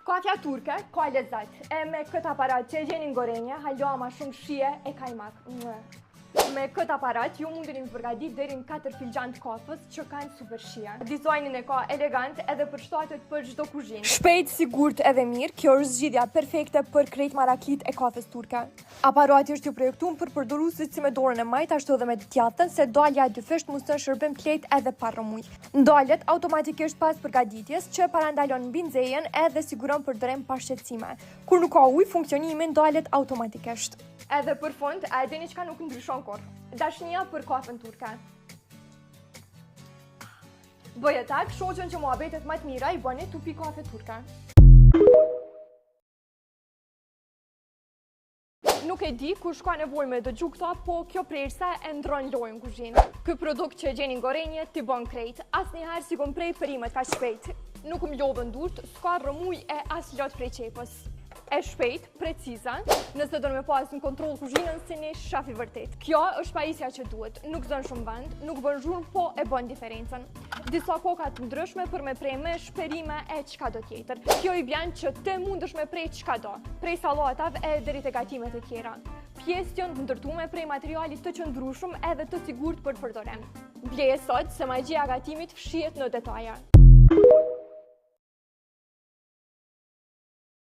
Kafja turke ka lezet, e me këtë aparat që e gjeni në gorenje, halo ma shumë shije e kajmak. Me këtë aparat ju mundeni të përgatit deri në 4 filxhan të kafës që kanë super shije. Dizajnin e ka elegant edhe përshtatet për çdo kuzhinë. Shpejt, sigurt edhe mirë, kjo është zgjidhja perfekte për krejt maraklit e kafes turke. Aparati është ju projektuar për përdoruesit si me dorën e majt ashtu edhe me të djathtën, se dalja e dyfisht mos të shërbim plejt edhe pa rrëmuj. Ndalet automatikisht pas përgatitjes që parandalon mbi nxehjen edhe siguron përdorim pa shqetësime. Kur nuk ka ujë, funksionimi ndalet automatikisht. Edhe për fund, a e dini çka nuk ndryshon kurrë? Dashnia për kafen turke. Bëje tag, shoqën që muhabetet më të mira i bëni tupi kafe turke. Nuk e di kush ka nevojë me dëgju këta, po kjo prerëse e ndron lojën kuzhinë. Ky produkt që e gjeni në gorenje ti bën krejt. Asnjëherë si kom prej perimet kaq shpejt. Nuk më lodhën durt, s'ka rrëmuj e as lot prej qepës. E shpejt, preciza, nëse do me pas në kontrol kuzhinën si një shafi vërtet. Kjo është pajisja që duhet, nuk zën shumë vend, nuk bën zhurmë, po e bën diferencën. Disa kokat ndryshme për me prej me shperime e çka do tjetër. Kjo i bjen që te mundesh me prej çka do, prej sallatave e deri te gatimet e tjera. Pjesë janë të ndërtuar prej materialit të qëndrueshëm edhe të sigurt për përdorim. Bleje sot se magjia e gatimit fshihet në detaje.